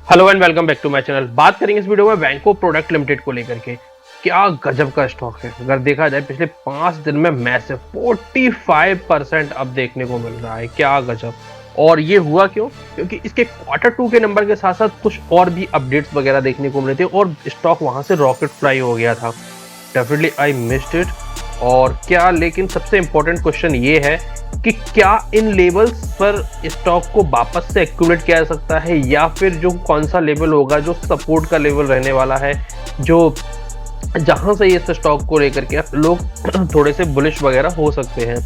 Hello and welcome back to my channel. बात करेंगे इस वीडियो में वैंको प्रोडक्ट लिमिटेड को लेकर के। क्या गजब का स्टॉक है। अगर देखा जाए पिछले 5 दिन में मैसिव 45% अब देखने को मिल रहा है। क्या गजब। और ये हुआ क्यों? क्योंकि इसके Q2 के नंबर के साथ साथ कुछ और भी अपडेट्स वगैरह देखने को मिले थे और स्टॉक वहां से रॉकेट फ्लाई हो गया था। Definitely I missed it. और क्या, लेकिन सबसे इंपॉर्टेंट क्वेश्चन ये है कि क्या इन लेवल्स पर स्टॉक को वापस से एक्यूमुलेट किया जा सकता है, या फिर जो कौन सा लेवल होगा जो सपोर्ट का लेवल रहने वाला है, जो जहां से इस स्टॉक को लेकर के लोग थोड़े से बुलिश वगैरह हो सकते हैं।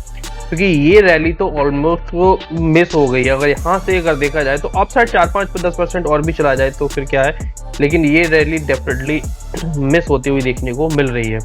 क्योंकि ये रैली तो ऑलमोस्ट मिस हो गई है। अगर यहाँ से अगर देखा जाए तो अपसाइड 4-5-10% और भी चला जाए तो फिर क्या है, लेकिन ये रैली डेफिनेटली मिस होती हुई देखने को मिल रही है।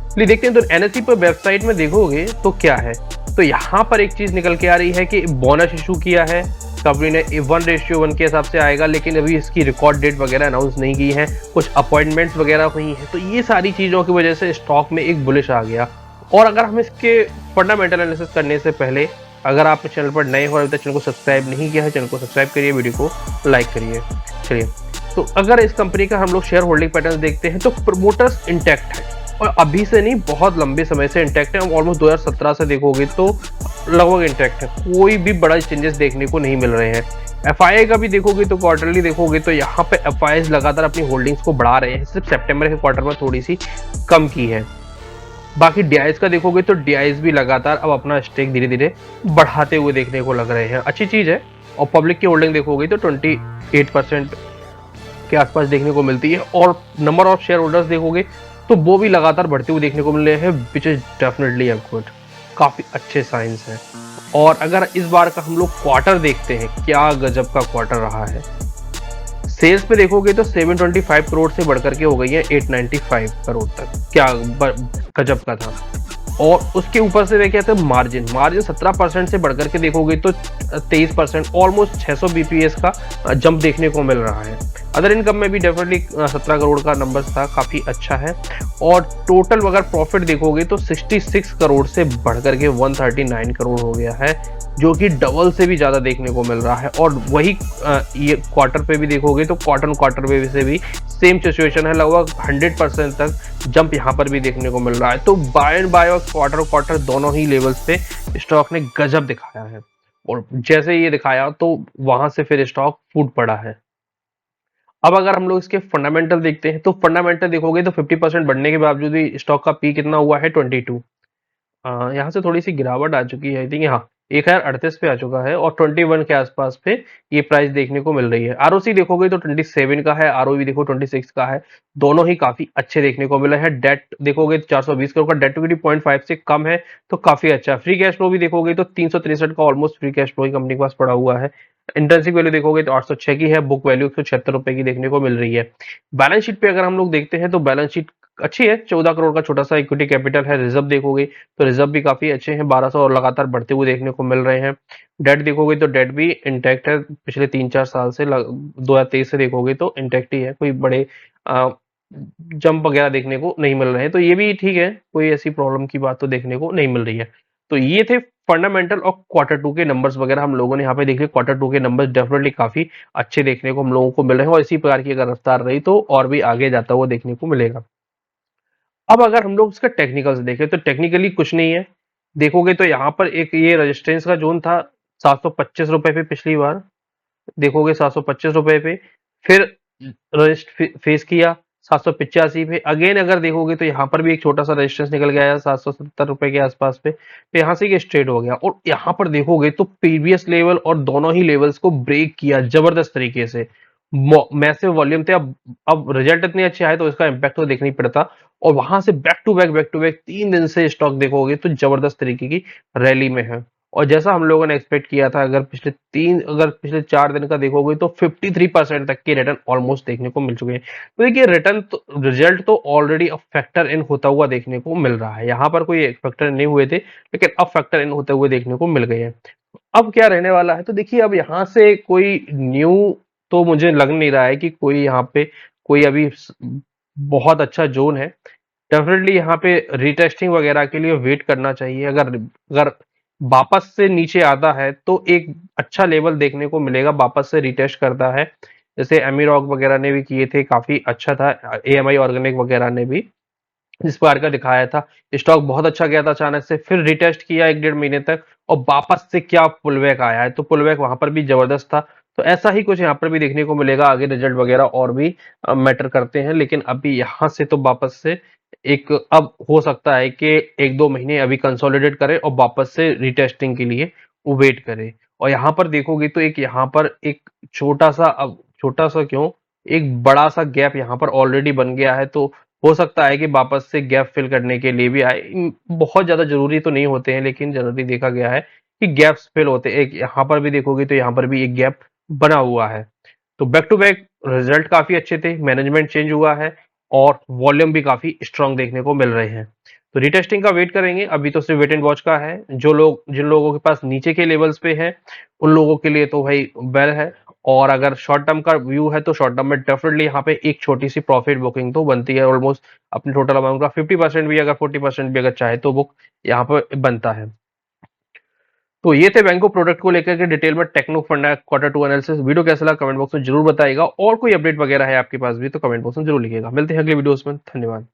चलिए देखते हैं। तो एनएसई पर वेबसाइट में देखोगे तो क्या है, तो यहाँ पर एक चीज निकल के आ रही है कि बोनस इशू किया है कंपनी ने। 1:1 के हिसाब से आएगा, लेकिन अभी इसकी रिकॉर्ड डेट वगैरह अनाउंस नहीं की है। कुछ अपॉइंटमेंट्स वगैरह हुई हैं, तो ये सारी चीजों की वजह से स्टॉक में एक बुलिश आ गया। और अगर हम इसके फंडामेंटल एनालिसिस करने से पहले, अगर आप चैनल पर नए हो और अभी तक चैनल को सब्सक्राइब नहीं किया है, चैनल को सब्सक्राइब करिए, वीडियो को लाइक करिए। चलिए, तो अगर इस कंपनी का हम लोग शेयर होल्डिंग पैटर्न देखते हैं तो प्रमोटर्स इंटैक्ट है, और अभी से नहीं, बहुत लंबे समय से इंटैक्ट है। ऑलमोस्ट 2017 से देखोगे तो लगभग इंटैक्ट है। कोई भी बड़ा चेंजेस देखने को नहीं मिल रहे हैं। एफआईआई का भी देखोगे तो क्वार्टरली देखोगे तो यहाँ पे एफआईआई लगातार अपनी होल्डिंग्स को बढ़ा रहे हैं। सिर्फ सितंबर के क्वार्टर में थोड़ी सी कम की है। बाकी डीआईएस का देखोगे तो डीआईएस भी लगातार अब अपना स्टेक धीरे धीरे बढ़ाते हुए देखने को लग रहे हैं। अच्छी चीज है। और पब्लिक की होल्डिंग देखोगे तो 28% के आसपास देखने को मिलती है। और नंबर ऑफ शेयर होल्डर्स देखोगे तो वो भी लगातार बढ़ते हुए देखने को मिल रहे हैं, which is definitely a good. काफी अच्छे साइंस हैं। और अगर इस बार का हम लोग क्वार्टर देखते हैं, क्या गजब का क्वार्टर रहा है। सेल्स पे देखोगे तो 725 करोड़ से बढ़कर के हो गई है 895 करोड़ तक। क्या गजब का था। और उसके ऊपर से देखिए तो मार्जिन 17% से बढ़कर के देखोगे तो 23%, ऑलमोस्ट 600 बीपीएस का जंप देखने को मिल रहा है। अदर इनकम में भी डेफिनेटली 17 करोड़ का नंबर था, काफी अच्छा है। और टोटल अगर प्रॉफिट देखोगे तो 66 करोड़ से बढ़कर के 139 करोड़ हो गया है, जो कि डबल से भी ज्यादा देखने को मिल रहा है। और वही ये क्वार्टर पे भी देखोगे तो क्वार्टर पे से भी सेम सिचुएशन है, लगभग 100% तक जंप यहाँ पर भी देखने को मिल रहा है। तो बाय एंड बाय और क्वार्टर दोनों ही लेवल्स पे स्टॉक ने गजब दिखाया है। और जैसे ये दिखाया तो वहां से फिर स्टॉक फूट पड़ा है। अब अगर हम लोग इसके फंडामेंटल देखते हैं तो फंडामेंटल देखोगे तो 50% बढ़ने के बावजूद भी स्टॉक का पी कितना हुआ है 22। यहाँ से थोड़ी सी गिरावट आ चुकी है, आई थिंक। हाँ, 1038 पे आ चुका है और 21 के आसपास पे ये प्राइस देखने को मिल रही है। आरओसी देखोगे तो 27 का है, आरओवी देखो 26 का है। दोनों ही काफी अच्छे देखने को मिले हैं। डेट देखोगे 420 करोड़ का डेट टू इक्विटी 0.5 से कम है, तो काफी अच्छा। फ्री कैश फ्लो भी देखोगे तो 363 का ऑलमोस्ट फ्री कैश फ्लो ही कंपनी के पास पड़ा हुआ है। इंटरेंसिक वैल्यू देखोगे तो 806 की है, बुक वैल्यू 176 रुपए की देखने को मिल रही है। बैलेंस शीट पे अगर हम लोग देखते हैं तो बैलेंस शीट अच्छी है। 14 करोड़ का छोटा सा इक्विटी कैपिटल है। रिजर्व देखोगे तो रिजर्व भी काफी अच्छे हैं, 1200 और लगातार बढ़ते हुए देखने को मिल रहे हैं। डेट देखोगे तो डेट भी इंटैक्ट है, पिछले 3-4 साल से 2023 से देखोगे तो इंटैक्ट ही है। कोई बड़े जंप वगैरह देखने को नहीं मिल रहे हैं, तो ये भी ठीक है। कोई ऐसी प्रॉब्लम की बात तो देखने को नहीं मिल रही है। तो ये थे फंडामेंटल और Q2 के नंबर्स वगैरह हम लोगों ने यहाँ पे देखे। Q2 के नंबर्स डेफिनेटली काफी अच्छे देखने को हम लोगों को मिल रहे हैं, और इसी प्रकार की अगर रफ्तार रही तो और भी आगे जाता हुआ देखने को मिलेगा। अब अगर हम लोग इसका टेक्निकल्स देखें तो टेक्निकली कुछ नहीं है। देखोगे तो यहाँ पर एक ये रेजिस्टेंस का जोन था 725 रुपए पे, पिछली बार देखोगे 725 रुपए पे, फिर फेस किया 785 पे। अगेन अगर देखोगे तो यहाँ पर भी एक छोटा सा रेजिस्टेंस निकल गया है 770 रुपए के आसपास पे, तो यहाँ से ये स्ट्रेट हो गया। और यहाँ पर देखोगे तो प्रीवियस लेवल और दोनों ही लेवल्स को ब्रेक किया जबरदस्त तरीके से। मैसिव वॉल्यूम थे। अब रिजल्ट इतने अच्छे आए तो इसका इम्पैक्ट तो देखना ही पड़ता। और वहां से बैक टू बैक 3 दिन से स्टॉक देखोगे तो जबरदस्त तरीके की रैली में है। और जैसा हम लोगों ने एक्सपेक्ट किया था, अगर पिछले 4 दिन का देखोगे तो 53% तक के रिटर्न ऑलमोस्ट देखने को मिल चुके हैं। तो देखिए, रिटर्न तो, रिजल्ट तो ऑलरेडी अब फैक्टर इन होता हुआ देखने को मिल रहा है। यहाँ पर कोई फैक्टर नहीं हुए थे, लेकिन अब फैक्टर इन होते हुए देखने को मिल गए हैं। अब क्या रहने वाला है, तो देखिए अब यहाँ से कोई न्यू तो मुझे लग नहीं रहा है कि कोई यहाँ पे कोई अभी बहुत अच्छा जोन है। डेफिनेटली यहाँ पे रीटेस्टिंग वगैरह के लिए वेट करना चाहिए। अगर अगर वापस से नीचे आता है तो एक अच्छा लेवल देखने को मिलेगा, वापस से रीटेस्ट करता है जैसे एमीरॉक वगैरह ने भी किए थे, काफी अच्छा था। एएमआई ऑर्गेनिक वगैरह ने भी इस बार का दिखाया था। स्टॉक बहुत अच्छा गया था, अचानक से फिर रिटेस्ट किया 1 डेढ़ महीने तक और वापस से क्या पुलबैक आया है, तो पुलबैक वहां पर भी जबरदस्त था। तो ऐसा ही कुछ यहाँ पर भी देखने को मिलेगा, आगे रिजल्ट वगैरह और भी मैटर करते हैं, लेकिन अभी यहाँ से तो वापस से एक अब हो सकता है कि 1 2 महीने अभी कंसोलिडेट करे और वापस से रिटेस्टिंग के लिए वो वेट करे। और यहाँ पर देखोगे तो एक यहाँ पर एक छोटा सा, अब छोटा सा क्यों, एक बड़ा सा गैप यहाँ पर ऑलरेडी बन गया है। तो हो सकता है कि वापस से गैप फिल करने के लिए भी आए। बहुत ज्यादा जरूरी तो नहीं होते हैं, लेकिन जनरली देखा गया है कि गैप्स फिल होते हैं। एक यहाँ पर भी देखोगे तो यहाँ पर भी एक गैप बना हुआ है। तो बैक टू बैक रिजल्ट काफी अच्छे थे, मैनेजमेंट चेंज हुआ है और वॉल्यूम भी काफी स्ट्रांग देखने को मिल रहे हैं। तो रिटेस्टिंग का वेट करेंगे, अभी तो सिर्फ वेट एंड वॉच का है। जो लोग, जिन लोगों के पास नीचे के लेवल्स पे है, उन लोगों के लिए तो भाई बेल है। और अगर शॉर्ट टर्म का व्यू है तो शॉर्ट टर्म में डेफिनेटली यहाँ पे एक छोटी सी प्रॉफिट बुकिंग तो बनती है। ऑलमोस्ट अपने टोटल अमाउंट का 50% भी, अगर 40% भी अगर चाहे तो बुक यहाँ पर बनता है। तो ये थे बैंको प्रोडक्ट को लेकर के डिटेल में टेक्नो फंडा Q2 एनालिसिस। वीडियो कैसा लगा कमेंट बॉक्स में जरूर बताइएगा, और कोई अपडेट वगैरह है आपके पास भी तो कमेंट बॉक्स में जरूर लिखिएगा। मिलते हैं अगले वीडियोस में, धन्यवाद।